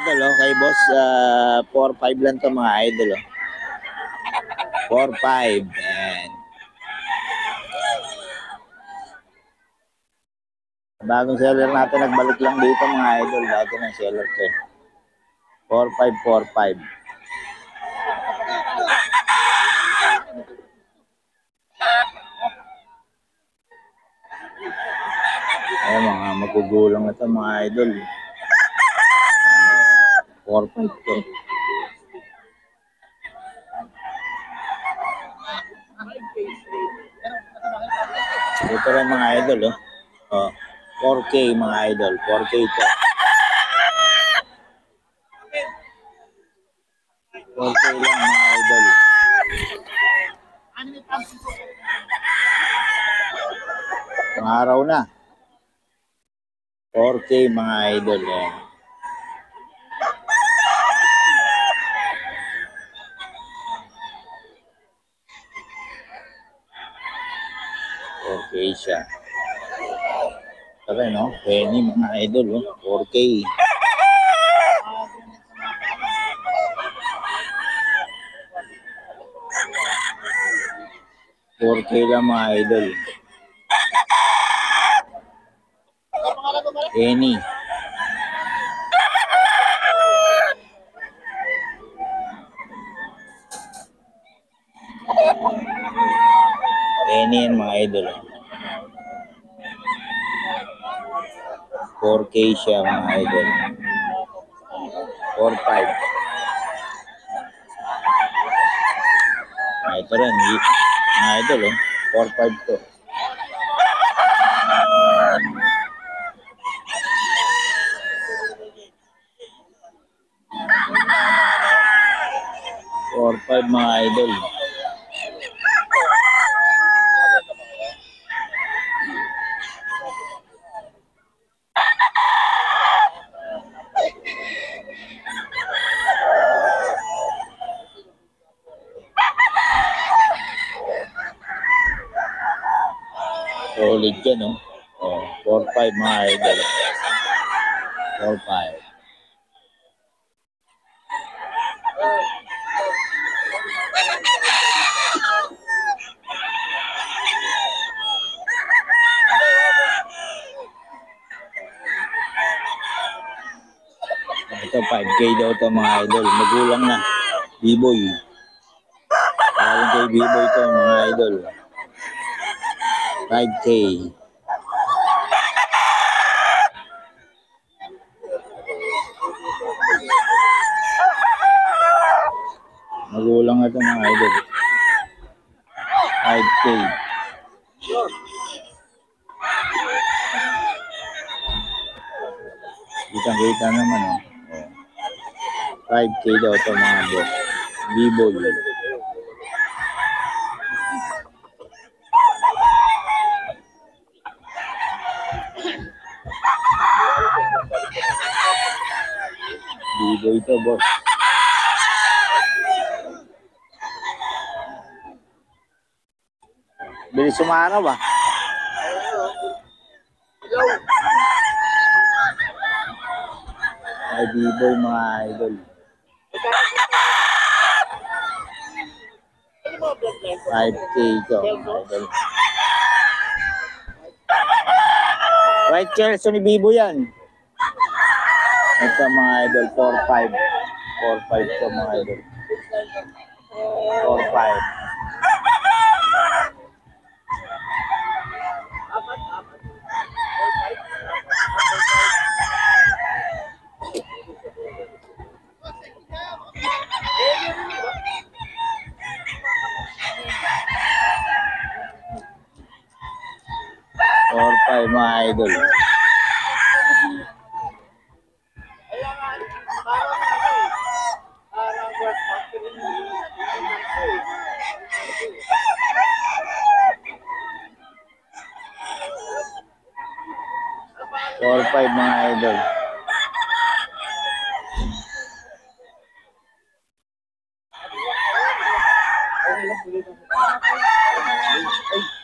idol, oh, kay boss, 4-5 lang to mga idol, oh. 4-5. Ayan. Bagong seller natin, nagbalik lang dito mga idol. Dati ng seller ko. 4-5. Ayan, mga magugulang na ito mga idol. 4-5 to. Ito rin mga idol, oh. Oh, 4K mga idol. 4K to. 4K lang mga idol. Ang araw na. 4K mga idol. Eh. Okay siya. Tara, no? Penny mga idol, oh. 4K. $4K lang mga idol. Penny. Penny yan mga idol. 4K siya mga idol. 4-5. Ito rin. Mga idol, oh. 4-5 to. Mga idol. Solid yan, no? Oh, 4-5 mga idol. 4-5. Ito 5K daw ito mga idol. Magulang na. B-boy. Parang kay B-boy ito mga idol. 5K. Magulang na ito mga idol. 5K. Kita naman, oh. 5K daw ito mga boss. B-boy. B-boy ito, boss. Bilis sumana ba? Ay, B-boy mga idol. 5K ito mga idol. White Chelsea ni Bibo yan. Ito mga idol, 4-5. 4-5 ito mga idol. 4-5. Mga idol. Four, 5 mga idol.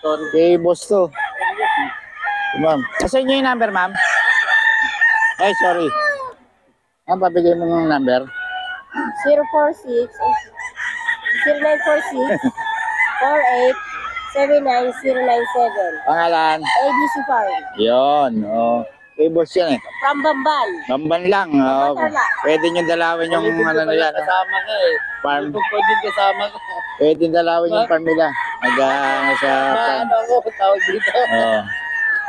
Okay, boss to. Ma'am. Kasi nyo yung number, ma'am? Ay, sorry. Ang pabigay mo ng number? 046 0946 48 79097. Pangalan? ABC Farm. Yun. Oh. Kay boss yan eh. From Bamban. Bamban lang. Oh. Pwede nyo dalawin yung ano na yan. Kasama ka eh. Farm. Kung pwede kasama ka. Pwede dalawin yung farm nila. Sa farm. Ano ako, tawag dito.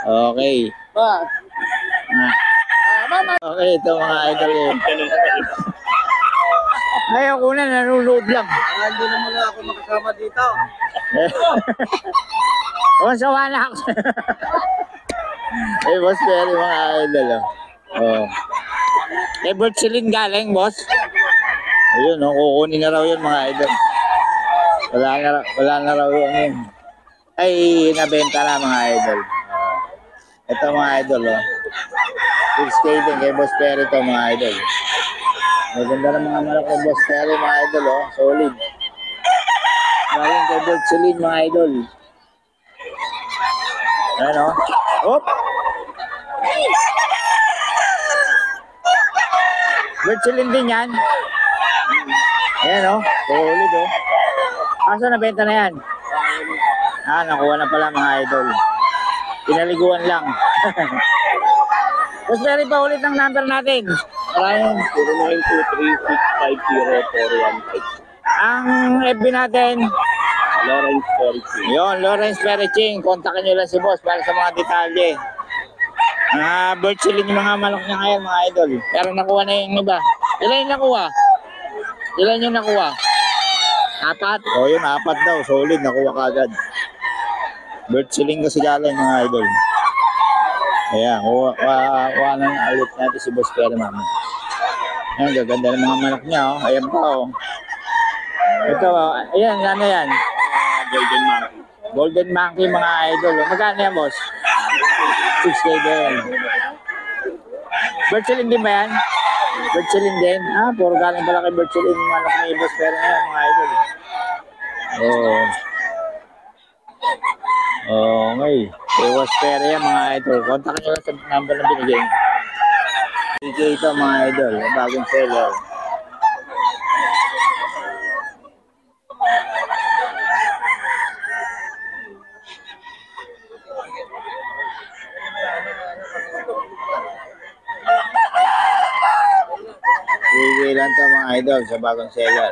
Oh. Okay. Ma. Okay, ito mga idol eh. Ngayon ko na, nanonood lang. Hindi naman na ako makasama dito. Sawa na ako. Eh, boss, pero mga idol. Oh. Eh, Bert Celine galing, boss. Ayun, oh, kukunin na raw yun, mga idol. Wala na raw yun. Ay, nabenta na, mga idol. Ito, mga idol, oh. 6K din kay Boss Perry ito, mga idol. Maganda ng mga malaki kay Boss Perry, mga idol, oh. Solid. Galing kay Bert Celine, mga idol. Ayan, oh. Hop! Bert Celine din yan. Ayan, oh. Solid, oh. Kaso nabenta na yan. Nakuha na pala, mga idol. Pinaliguan lang. Boss Perry, pa ulit ang number natin. Maraming 0923-650-415. Ang FB natin. Lawrence Pericing. Yun, Lawrence Pericing. Kontakin nyo lang si boss para sa mga detalye. Bert Celine yung mga malok niya ngayon, mga idol. Pero nakuha na yung iba. Ilan yung nakuha? Ilan yung nakuha? 4? O yun, 4 daw. Solid, nakuha ka agad. Bert Celine kasi galing, mga idol. Ayan, kuha na ulit natin si Boss Perry, mama. Ayan, gaganda ng mga manok niya, oh. Ayan pa, oh. Ito, ayan, ano yan? Golden Monkey. Golden Monkey, mga idol. Magkano yan, boss? 6K din. Bert Celine din ba yan? Bert Celine din? Puro galing pala kay Bert Celine. Manok ni Boss Perry ngayon, mga idol. Okay. Boss Perry yan, mga idol. Kontakin nyo lang sa number na binigay. Bigay ito, mga idol. Bagong seller. Bigay lang ito, mga idol, sa bagong seller.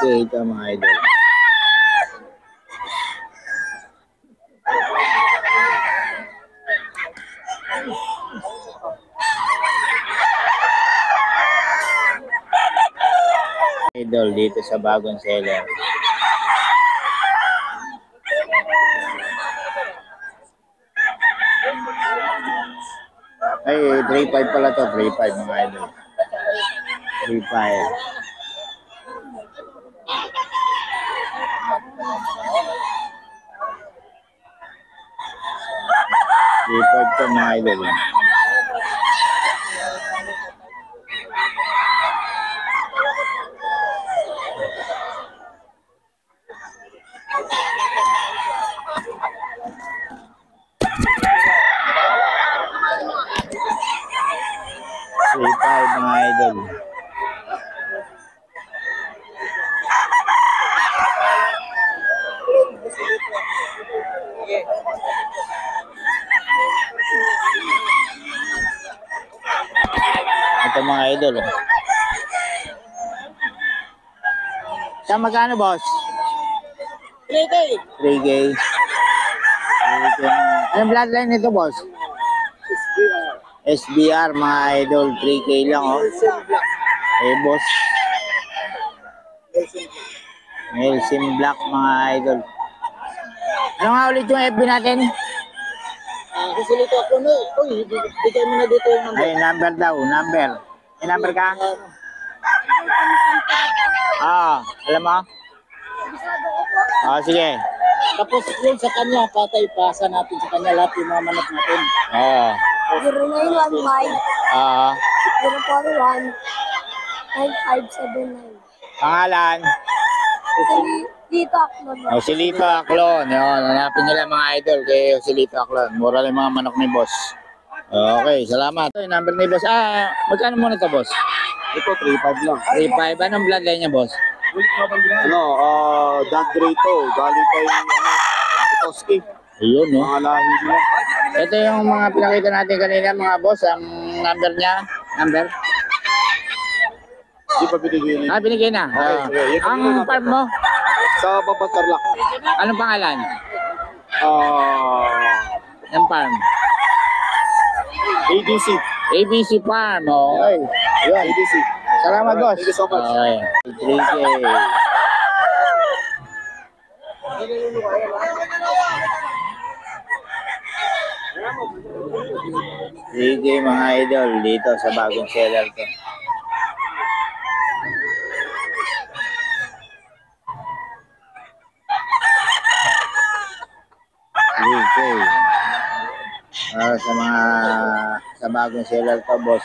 Ito, mga idol. Idol dito sa bagong seller. Ay, 3.5 pala to. 3.5, mga idol. 3.5. Ipag to, mga idol. Ipag, mga idol. Ito, mga idol. Sa magkano, boss? 3K. 3K. Anong bloodline nito, boss? SBR, mga idol. 3K lang, oh. Eh, boss. Nelson Black, mga idol. Ano nga ulit yung FB natin? Kusulito ako na. Uy, bigay mo na dito yung number. Ay, number daw. Number. May number ka? Alam mo? Sige. Tapos yun sa kanya, patay pasa natin sa kanya lahat yung mga manok natin. 0915 Ah, 041 9579. pangalan? Dito ako na. Joselito Aclon. Yun, hanapin nyo lang mga idol kay Joselito Aclon. Mura lang yung mga manok ni boss. Okay, salamat. Ito yung number ni boss. Magkano muna ito, boss? Ito, 3.5 lang. 3.5. Anong bloodline niya, boss? Ano, dog gray to. Galing kay, Itoski. Ayun, no? Mga lahi nila. Ito yung mga pinakita natin kanina, mga boss. Ang number niya. Number? Di pa binigay nila. Binigay na. Okay, Ang farm mo? Sa Babatarlak. Anong pangalan? Ah, Ng farm? ADC. ABC Farm. Okay. Yun. ADC. Salamat, boss. Thank you so much. Okay. 3K. Mga idol dito sa bagong seller ko. Okay. Sa bagong seller ko, boss.